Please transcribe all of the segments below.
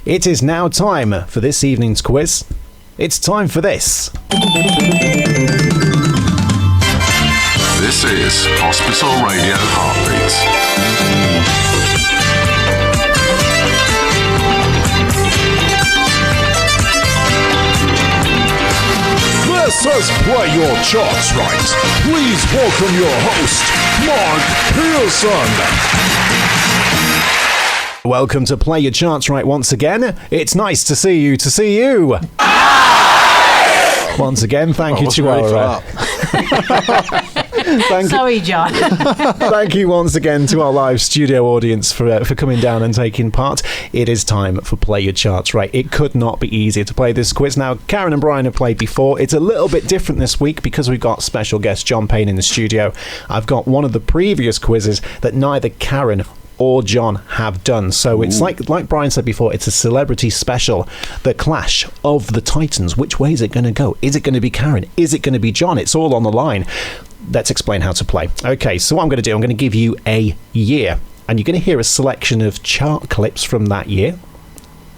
It is now time for this evening's quiz. It's time for this. This is Hospital Radio Heartbeats. This is Play Your Charts Right. Please welcome your host, Mark Pearson. Welcome to Play Your Charts Right once again. It's nice to see you. Once again, thank you to our... Sorry, John. Thank you once again to our live studio audience for coming down and taking part. It is time for Play Your Charts Right. It could not be easier to play this quiz. Now, Karen and Brian have played before. It's a little bit different this week because we've got special guest John Payne in the studio. I've got one of the previous quizzes that neither Karen or John have done. So it's like Brian said before, it's a celebrity special. The clash of the titans. Which way is it going to go? Is it going to be Karen? Is it going to be John? It's all on the line. Let's explain how to play. Okay, so what I'm going to do, I'm going to give you a year, and you're going to hear a selection of chart clips from that year.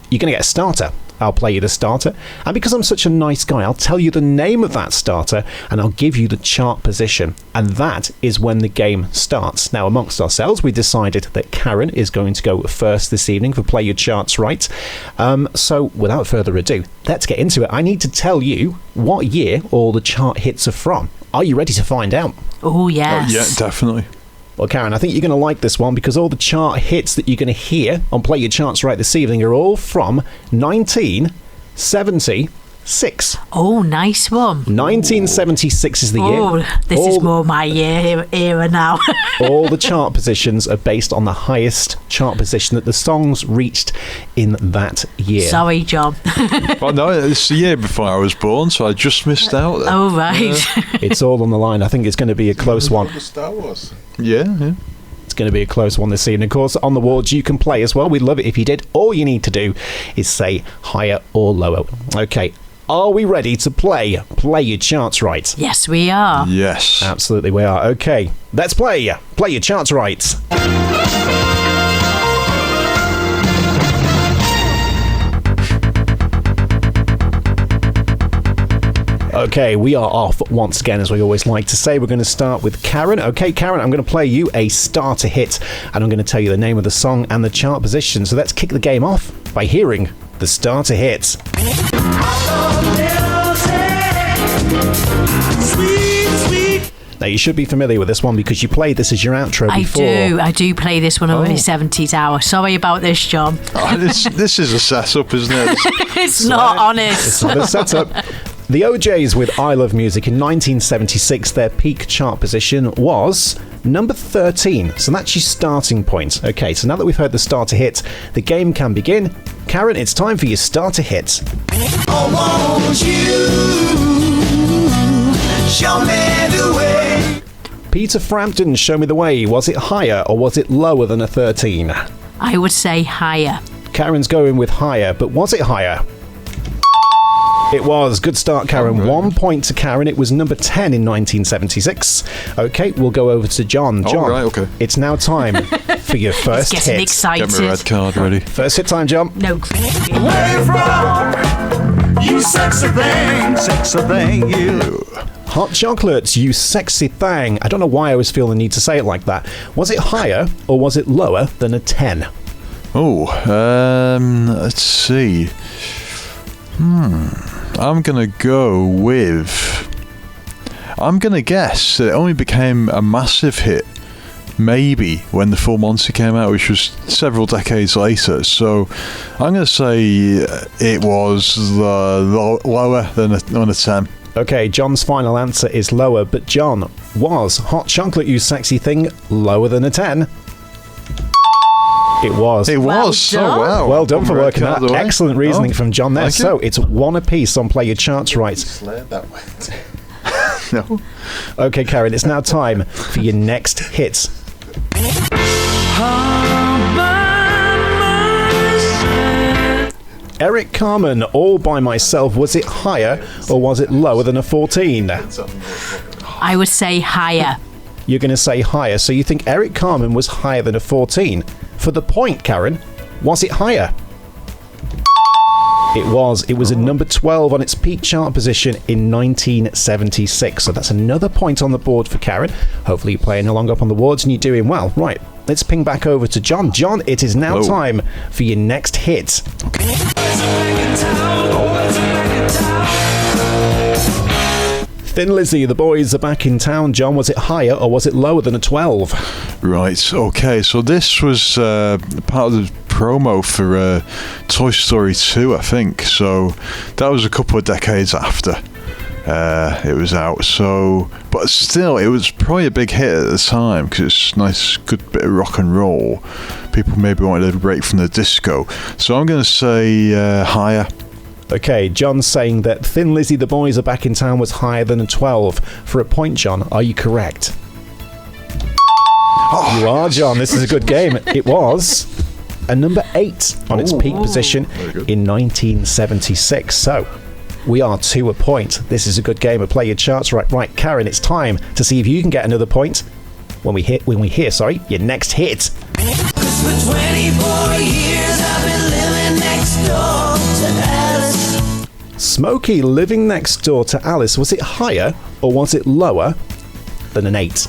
You're going to get a starter. I'll play you the starter, and because I'm such a nice guy, I'll tell you the name of that starter, and I'll give you the chart position, and that is when the game starts. Now, amongst ourselves, we decided that Karen is going to go first this evening for Play Your Charts Right. So, without further ado, let's get into it. I need to tell you what year all the chart hits are from. Are you ready to find out? Oh, yes. Oh, yeah, definitely. Well, Karen, I think you're going to like this one because all the chart hits that you're going to hear on Play Your Charts Right this evening are all from 1976. Oh, nice one. 1976 is the year. Oh, this is more my era now. All the chart positions are based on the highest chart position that the songs reached in that year. Sorry, John. Well, no, it's the year before I was born, so I just missed out there. Oh, right. It's all on the line. I think it's going to be a close one. Star Wars. Yeah. It's going to be a close one this evening. Of course, on the wards, you can play as well. We'd love it if you did. All you need to do is say higher or lower. Okay. Are we ready to play Your Charts Right? Yes, we are. Yes. Absolutely, we are. Okay, let's play Your Charts Right. Okay, we are off once again, as we always like to say. We're going to start with Karen. Okay, Karen, I'm going to play you a starter hit, and I'm going to tell you the name of the song and the chart position. So let's kick the game off by hearing the starter hit. Now, you should be familiar with this one because you played this as your outro before. I do play this one over the 70s hour. Sorry about this, John. Oh, this is a setup, isn't it? It's not honest. It's not a setup. The OJs with I Love Music in 1976, their peak chart position was number 13. So that's your starting point. Okay, so now that we've heard the starter hit, the game can begin. Karen, it's time for your starter hit. I want you, show me the way. Peter Frampton, Show Me the Way. Was it higher or was it lower than a 13? I would say higher. Karen's going with higher, but was it higher? It was. Good start, Karen. 1 point to Karen. It was number 10 in 1976. Okay, we'll go over to John. John, right, okay. It's now time for your first It's getting hit. excited. Get my red card ready. First hit time, John. No. Where you from? You sexy thing, you. Hot chocolates, you sexy thing. I don't know why I always feel the need to say it like that. Was it higher or was it lower than a 10? Oh, let's see. I'm going to go with... I'm going to guess that it only became a massive hit maybe when the Full Monty came out, which was several decades later. So I'm going to say it was lower than a 10. Okay, John's final answer is lower, but John, was Hot Chocolate, You Sexy Thing lower than a 10? It was. It was. Well done. Oh, wow. Well done for Red working card that. away. Excellent reasoning Oh, from John there. thank you. So it's one apiece on Play Your Charts Right. That way. No. Okay, Karen, it's now time for your next hit. Eric Carmen, All By Myself. Was it higher or was it lower than a 14? I would say higher. You're going to say higher. So you think Eric Carmen was higher than a 14? For the point, Karen, was it higher? It was. It was at number 12 on its peak chart position in 1976. So that's another point on the board for Karen. Hopefully you're playing along up on the wards and you're doing well. Right, let's ping back over to John. John, it is now time for your next hit. Thin Lizzy, the boys are back in town. John, was it higher or was it lower than a 12? Right, okay, so this was part of the promo for Toy Story 2, I think. So that was a couple of decades after it was out. So, but still, it was probably a big hit at the time because it's nice, good bit of rock and roll. People maybe wanted a break from the disco. So I'm going to say higher. Okay, John's saying that Thin Lizzy, the boys are back in town was higher than a 12. For a point, John, are you correct? You are, John. This is a good game. It was a number 8 on its peak position in 1976. So we are to a point. This is a good game of Play Your Charts Right. Right, Karen, it's time to see if you can get another point when we hear your next hit. For 24 years I've been living next door to Alice. Smokey living next door to Alice, was it higher or was it lower than an 8?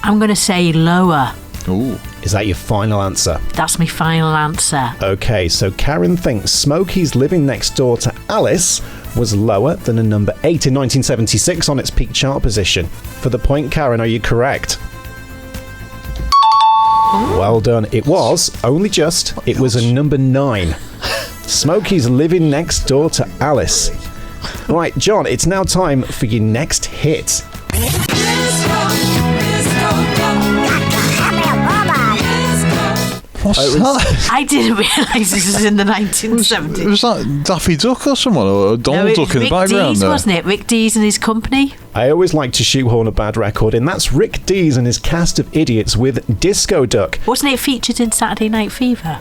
I'm going to say lower. Ooh. Is that your final answer? That's my final answer. Okay, so Karen thinks Smokey's living next door to Alice was lower than a number 8 in 1976 on its peak chart position. For the point, Karen, are you correct? Well done. It was, only just, it was a number 9. Smokey's living next door to Alice. Right, John, it's now time for your next hit. What's that? I didn't realise this was in the 1970s. Was that Daffy Duck or someone? Or Donald Duck in the background Dees, there? wasn't it? Rick Dees and his company. I always like to shoehorn a bad record in. That's Rick Dees and his cast of idiots with Disco Duck. Wasn't it featured in Saturday Night Fever?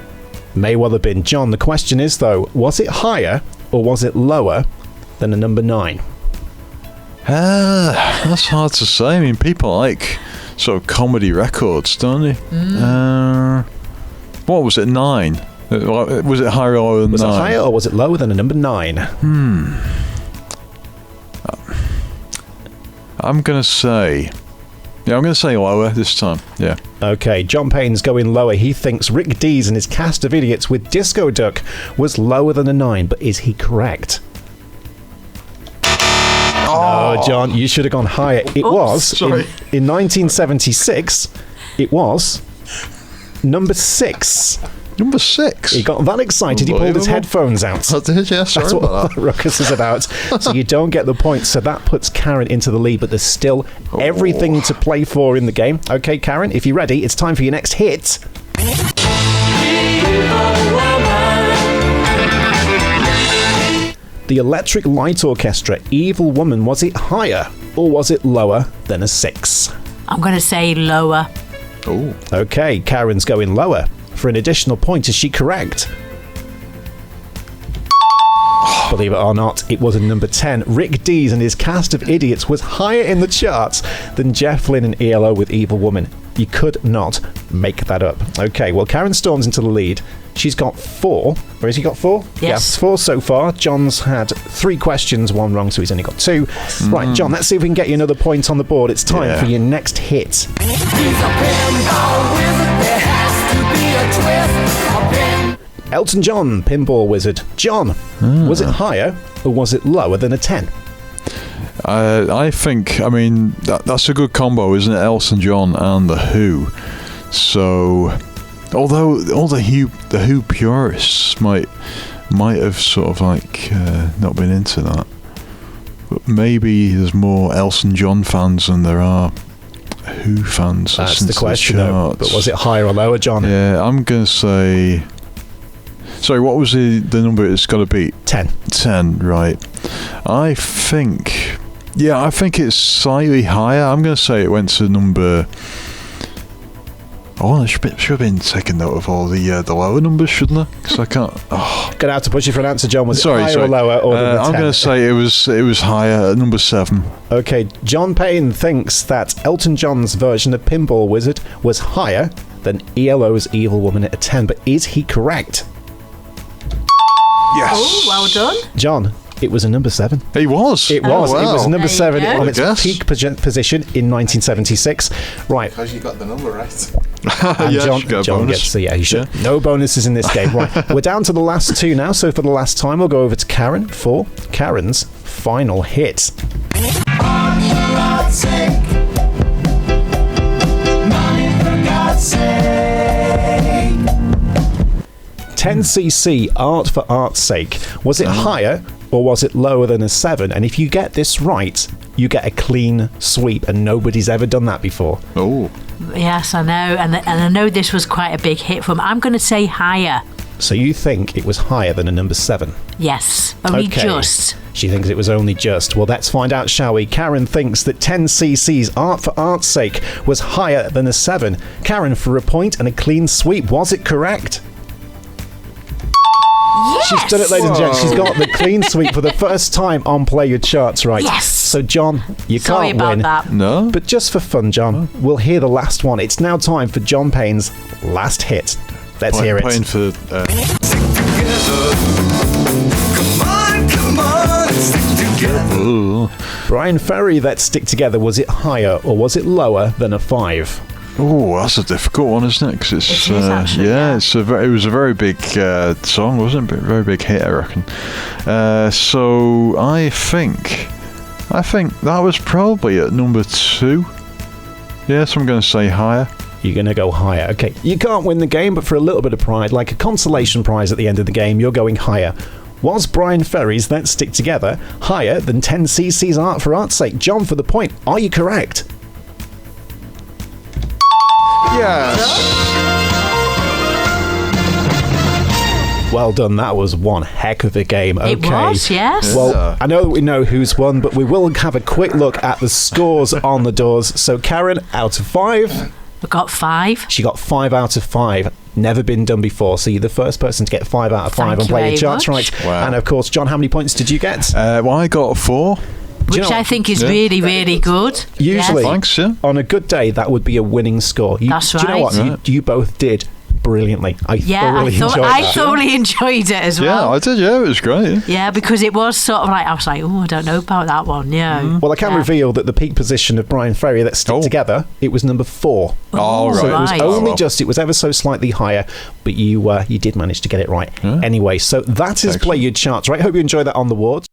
May well have been. John, the question is, though, was it higher or was it lower than a number 9? That's hard to say. I mean, people like sort of comedy records, don't they? What was it, 9? Was it higher or lower than 9? Was it higher or was it lower than a number 9? I'm going to say lower this time. Yeah. Okay, John Payne's going lower. He thinks Rick Dees and his cast of idiots with Disco Duck was lower than a 9, but is he correct? No, John, you should have gone higher. It was, in 1976, it was number 6. Number 6? He got that excited, he pulled his headphones out. I did, yeah, sorry That's about what that. Ruckus is about. So you don't get the points, so that puts Karen into the lead, but there's still everything to play for in the game. Okay, Karen, if you're ready, it's time for your next hit. The Electric Light Orchestra, Evil Woman, was it higher or was it lower than a 6? I'm going to say lower. Oh. Okay, Karen's going lower. For an additional point, is she correct? Believe it or not, it was a number 10. Rick Dees and his cast of idiots was higher in the charts than Jeff Lynne and ELO with Evil Woman. You could not make that up. Okay, well, Karen storms into the lead. She's got 4. Or has he got 4? Yes. Yeah, 4 so far. John's had 3 questions, 1 wrong, so he's only got 2. Right, John, let's see if we can get you another point on the board. It's time for your next hit. Elton John, Pinball Wizard. John, was it higher or was it lower than a 10? I think, I mean, that's a good combo, isn't it? Elton John and The Who. So, although all the Who purists might have sort of like not been into that, but maybe there's more Elton John fans than there are Who fans. That's the question, though. But was it higher or lower, John? Yeah, I'm going to say... Sorry, what was the number it's got to be? 10. 10, right. I think it's slightly higher. I'm going to say it went to number... Oh, I should have been taking note of all the lower numbers, shouldn't I? Because I can't... Oh. Gonna have to push you for an answer, John. Was it higher or lower? Or I'm going to say it was higher at number 7. Okay, John Payne thinks that Elton John's version of Pinball Wizard was higher than ELO's Evil Woman at a 10, but is he correct? Yes. Oh, well done. John, it was a number 7. He was. It was. Oh, wow. It was number There you 7 go. on its Yes. peak position in 1976. Right. Because you got the number right. And Yeah, John, should get a John bonus. gets you should. No bonuses in this game. Right. We're down to the last 2 now. So for the last time, we'll go over to Karen for Karen's final hit. 10cc art for art's sake. Was it higher or was it lower than a 7? And if you get this right, you get a clean sweep, and nobody's ever done that before. Oh. Yes, I know. And I know this was quite a big hit from. I'm going to say higher. So you think it was higher than a number 7? Yes, only Okay. just. She thinks it was only just. Well, let's find out, shall we? Karen thinks that 10cc's art for art's sake was higher than a 7. Karen, for a point and a clean sweep. Was it correct? Yes. She's done it, ladies and gents. She's got the clean sweep for the first time on Play Your Charts Right. Yes. So, John, you Sorry can't about win. that. No. But just for fun, John, we'll hear the last one. It's now time for John Payne's last hit. Let's hear it. Playing for. Ooh. Brian Ferry, Let's Stick Together. Was it higher or was it lower than a 5? Oh, that's a difficult one, isn't it? 'Cause it's It is, actually, yeah. it was a very big song, wasn't it? Very big hit, I reckon. So I think that was probably at number 2. Yes, I'm going to say higher. You're going to go higher. Okay, you can't win the game, but for a little bit of pride, like a consolation prize at the end of the game, you're going higher. Was Brian Ferry's Let's Stick Together higher than 10cc's Art for Art's Sake? John, for the point, are you correct? Yes. Well done, that was one heck of a game. Okay. It was, yes. Well, I know that we know who's won, but we will have a quick look at the scores on the doors. So, Karen, out of 5, We got 5. she got 5 out of 5. Never been done before. So, you're the first person to get 5 out of 5 Thank and you Play Your very Charts much. Right. Wow. And of course, John, how many points did you get? Well, I got 4. Do you Which know I what? think is Yeah. really, really good. Usually, Yes. Thanks, yeah. on a good day, that would be a winning score. That's Do you know what? right. You both did brilliantly. I thoroughly enjoyed I that. thoroughly enjoyed it as Yeah, well. I did. Yeah, it was great. Yeah. Yeah, because it was sort of like, I was like, oh, I don't know about that one. Yeah. Well, I can Yeah. reveal that the peak position of Brian Ferry, Let's Stick Oh. Together, it was number 4. Oh, So right. it was Right. only well. just, it was ever so slightly higher, but you did manage to get it right. Anyway, so that is Play Excellent. Your Charts Right. Hope you enjoyed that on the wards.